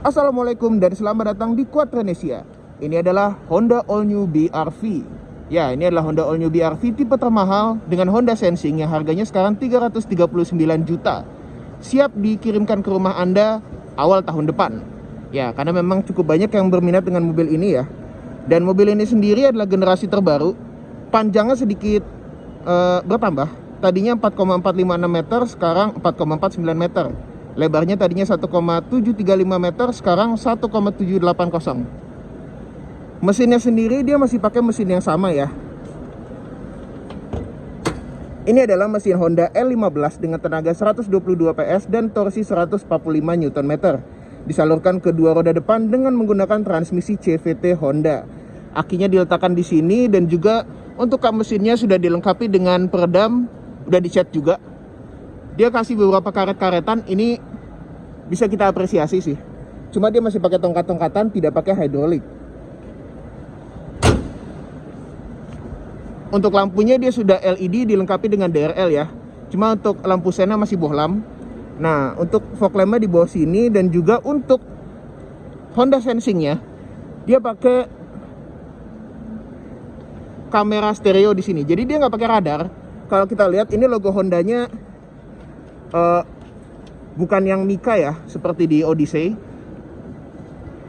Assalamualaikum dan selamat datang di Quadranesia. Ini adalah Honda All New BR-V. Ya, ini adalah Honda All New BR-V tipe termahal dengan Honda Sensing yang harganya sekarang 339 juta. Siap dikirimkan ke rumah Anda awal tahun depan. Ya, karena memang cukup banyak yang berminat dengan mobil ini ya. Dan mobil ini sendiri adalah generasi terbaru. Panjangnya sedikit bertambah. Tadinya 4,456 meter, sekarang 4,49 meter. Lebarnya tadinya 1,735 meter, sekarang 1,780. Mesinnya sendiri dia masih pakai mesin yang sama ya. Ini adalah mesin Honda L15 dengan tenaga 122 PS dan torsi 145 Nm. Disalurkan ke dua roda depan dengan menggunakan transmisi CVT Honda. Akinya diletakkan di sini dan juga untuk kap mesinnya sudah dilengkapi dengan peredam, udah dicat juga. Dia kasih beberapa karet-karetan, ini bisa kita apresiasi sih. Cuma dia masih pakai tongkat-tongkatan, tidak pakai hidrolik. Untuk lampunya dia sudah LED dilengkapi dengan DRL ya. Cuma untuk lampu sena masih bohlam. Nah, untuk fog lampnya di bawah sini dan juga untuk Honda Sensingnya dia pakai kamera stereo di sini. Jadi dia nggak pakai radar. Kalau kita lihat ini logo Hondanya bukan yang Mika ya, seperti di Odyssey.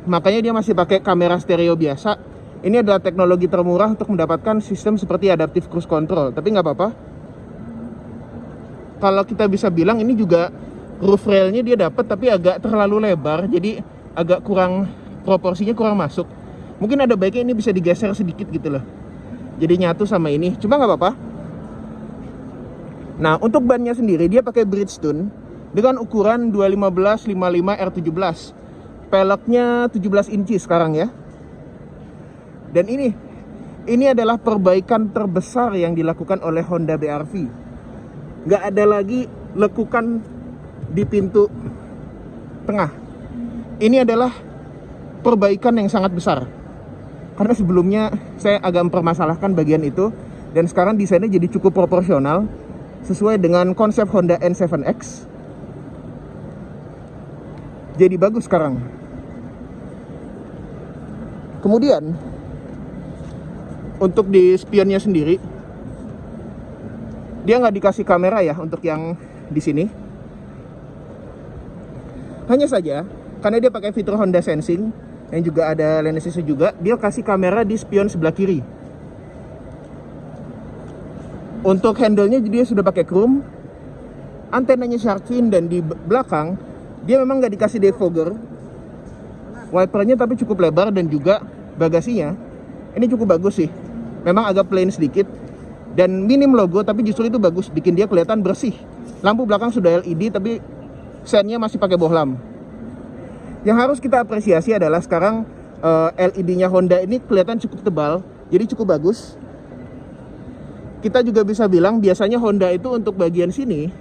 Makanya dia masih pakai kamera stereo biasa. Ini adalah teknologi termurah untuk mendapatkan sistem seperti adaptive cruise control. Tapi nggak apa-apa. Kalau kita bisa bilang ini juga roof railnya dia dapat, tapi agak terlalu lebar. Jadi agak kurang, proporsinya kurang masuk. Mungkin ada baiknya ini bisa digeser sedikit gitu loh. Jadi nyatu sama ini. Cuma nggak apa-apa. Nah, untuk bannya sendiri dia pakai Bridgestone dengan ukuran 215/55 R17. Peleknya 17 inci sekarang ya. Dan ini adalah perbaikan terbesar yang dilakukan oleh Honda BR-V. Nggak ada lagi lekukan di pintu tengah. Ini adalah perbaikan yang sangat besar. Karena sebelumnya saya agak mempermasalahkan bagian itu. Dan sekarang desainnya jadi cukup proporsional sesuai dengan konsep Honda N7X. Jadi bagus sekarang. Kemudian untuk di spionnya sendiri dia nggak dikasih kamera ya untuk yang di sini. Hanya saja karena dia pakai fitur Honda Sensing yang juga ada lane assist juga, dia kasih kamera di spion sebelah kiri. Untuk handle-nya dia sudah pakai chrome, antenanya shark fin, dan di belakang dia memang nggak dikasih defogger. Wipernya tapi cukup lebar dan juga bagasinya ini cukup bagus sih. Memang agak plain sedikit dan minim logo, tapi justru itu bagus, bikin dia kelihatan bersih. Lampu belakang sudah LED tapi sennya masih pakai bohlam. Yang harus kita apresiasi adalah sekarang LED-nya Honda ini kelihatan cukup tebal, jadi cukup bagus. Kita juga bisa bilang biasanya Honda itu untuk bagian sini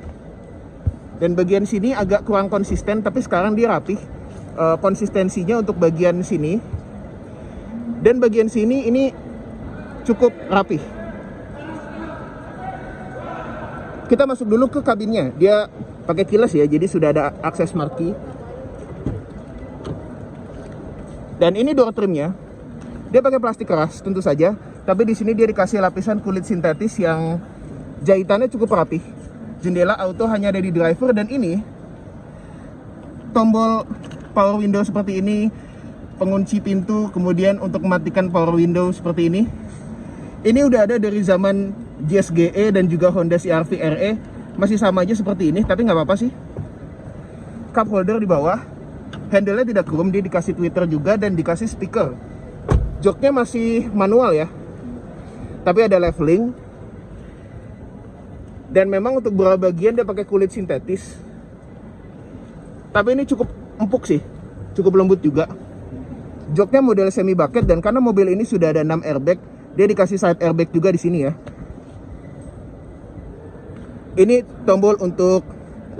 dan bagian sini agak kurang konsisten, tapi sekarang dia rapih. Konsistensinya untuk bagian sini dan bagian sini ini cukup rapih. Kita masuk dulu ke kabinnya. Dia pakai keyless ya, jadi sudah ada akses marquee. Dan ini door trimnya. Dia pakai plastik keras tentu saja, tapi di sini dia dikasih lapisan kulit sintetis yang jahitannya cukup rapih. Jendela auto hanya ada di driver dan ini tombol power window seperti ini, pengunci pintu, kemudian untuk mematikan power window seperti ini. Ini udah ada dari zaman GSGE dan juga Honda CR-V RE, masih sama aja seperti ini, tapi nggak apa-apa sih. Cup holder di bawah, handle-nya tidak chrome, dia dikasih tweeter juga dan dikasih speaker. Joknya masih manual ya, tapi ada leveling. Dan memang untuk beberapa bagian dia pakai kulit sintetis. Tapi ini cukup empuk sih, cukup lembut juga. Joknya model semi bucket dan karena mobil ini sudah ada 6 airbag, dia dikasih side airbag juga di sini ya. Ini tombol untuk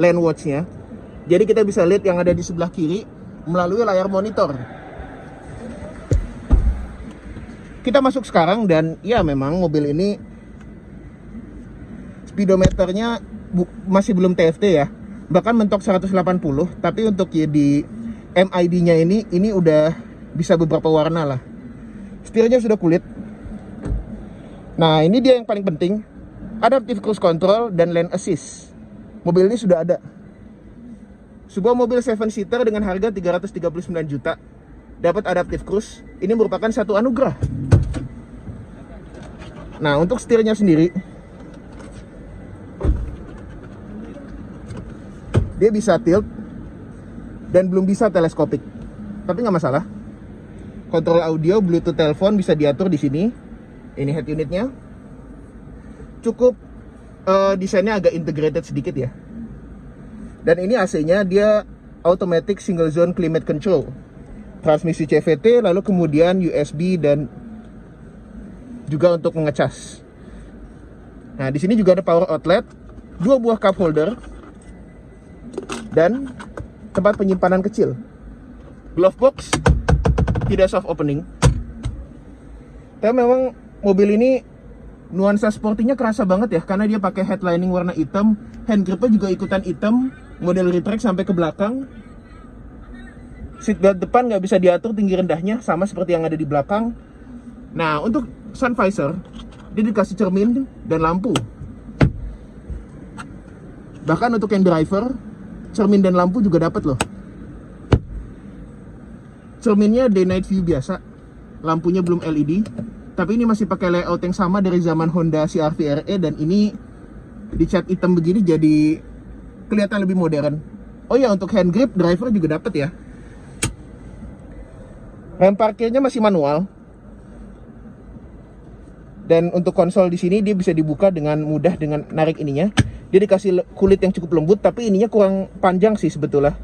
lane watch-nya. Jadi kita bisa lihat yang ada di sebelah kiri melalui layar monitor. Kita masuk sekarang dan ya memang mobil ini speedometernya masih belum TFT ya. Bahkan mentok 180, tapi untuk di MID-nya ini udah bisa beberapa warna lah. Setirnya sudah kulit. Nah, ini dia yang paling penting, adaptive cruise control dan lane assist. Mobil ini sudah ada. Sebuah mobil 7-seater dengan harga 339 juta dapat adaptive cruise, ini merupakan satu anugerah. Nah, untuk setirnya sendiri, dia bisa tilt dan belum bisa teleskopik, tapi nggak masalah. Kontrol audio, Bluetooth telepon bisa diatur di sini. Ini head unitnya. Cukup desainnya agak integrated sedikit ya. Dan ini AC-nya dia automatic single zone climate control. Transmisi CVT, lalu kemudian USB dan juga untuk mengecas. Nah, di sini juga ada power outlet, 2 buah cup holder dan tempat penyimpanan kecil. Glove box tidak soft opening. Tapi memang mobil ini nuansa sportinya kerasa banget ya, karena dia pakai headlining warna hitam, hand gripnya juga ikutan hitam, model retract sampai ke belakang. Seatbelt depan nggak bisa diatur tinggi rendahnya, sama seperti yang ada di belakang. Nah, untuk sun visor, dia dikasih cermin dan lampu. Bahkan untuk yang driver, cermin dan lampu juga dapat loh. Cerminnya day night view biasa, lampunya belum LED. Tapi ini masih pakai layout yang sama dari zaman Honda CR-V RE, dan ini dicat hitam begini jadi kelihatan lebih modern. Oh ya, untuk hand grip driver juga dapat ya. Rem parkirnya masih manual. Dan untuk konsol di sini dia bisa dibuka dengan mudah dengan narik ininya. Dia dikasih kulit yang cukup lembut, tapi ininya kurang panjang sih sebetulnya.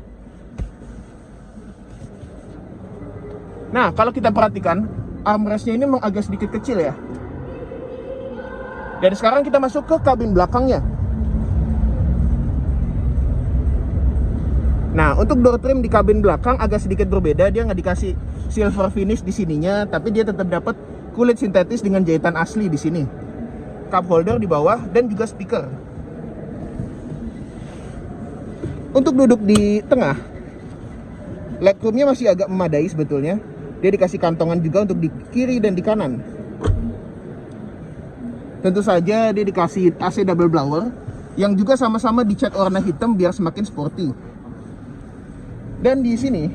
Nah, kalau kita perhatikan, armrestnya ini memang agak sedikit kecil ya. Dan sekarang kita masuk ke kabin belakangnya. Nah, untuk door trim di kabin belakang agak sedikit berbeda. Dia nggak dikasih silver finish di sininya, tapi dia tetap dapat kulit sintetis dengan jahitan asli di sini. Cup holder di bawah dan juga speaker. Untuk duduk di tengah, legroomnya masih agak memadai sebetulnya. Dia dikasih kantongan juga untuk di kiri dan di kanan. Tentu saja dia dikasih AC double blower yang juga sama-sama dicat warna hitam biar semakin sporty. Dan di sini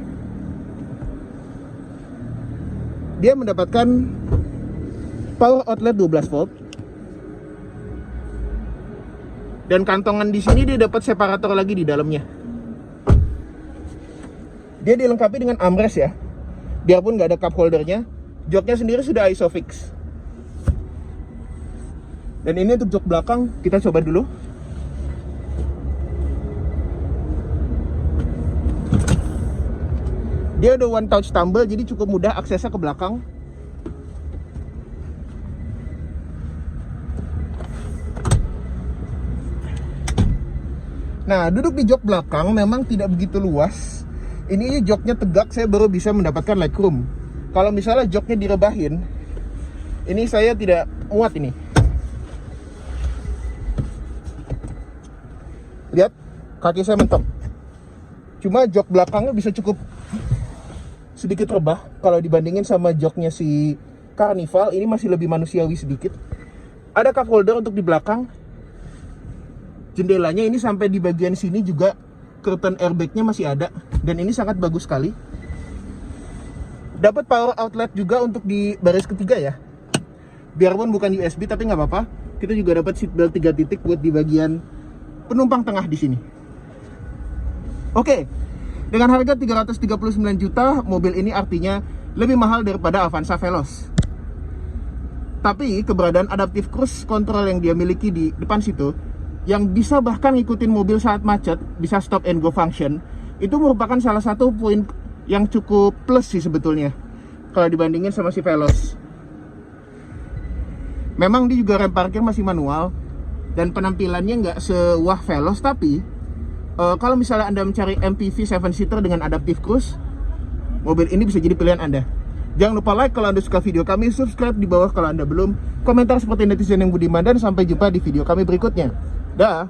dia mendapatkan power outlet 12 volt. Dan kantongan di sini dia dapat separator lagi di dalamnya. Dia dilengkapi dengan armrest ya. Biarpun nggak ada cup holdernya, joknya sendiri sudah isofix. Dan ini untuk jok belakang, kita coba dulu. Dia ada one touch tumble, jadi cukup mudah aksesnya ke belakang. Nah, duduk di jok belakang memang tidak begitu luas. Ini joknya tegak, saya baru bisa mendapatkan legroom. Kalau misalnya joknya direbahin, ini saya tidak muat ini. Lihat, kaki saya mentok. Cuma jok belakangnya bisa cukup sedikit rebah. Kalau dibandingin sama joknya si Carnival, ini masih lebih manusiawi sedikit. Ada cup holder untuk di belakang. Jendelanya ini sampai di bagian sini juga curtain airbagnya masih ada, dan ini sangat bagus sekali. Dapat power outlet juga untuk di baris ketiga ya. Biarpun bukan USB tapi nggak apa-apa. Kita juga dapat seatbelt 3 titik buat di bagian penumpang tengah di sini. Oke, dengan harga 339 juta, mobil ini artinya lebih mahal daripada Avanza Veloz. Tapi keberadaan adaptive cruise control yang dia miliki di depan situ, yang bisa bahkan ngikutin mobil saat macet, bisa stop and go function, itu merupakan salah satu poin yang cukup plus sih sebetulnya kalau dibandingin sama si Veloz. Memang dia juga rem parkir masih manual dan penampilannya nggak sewah Veloz, tapi kalau misalnya Anda mencari MPV 7-seater dengan adaptive cruise, mobil ini bisa jadi pilihan Anda. Jangan lupa like kalau Anda suka video kami, subscribe di bawah kalau Anda belum, komentar seperti netizen yang budiman, dan sampai jumpa di video kami berikutnya. Dah.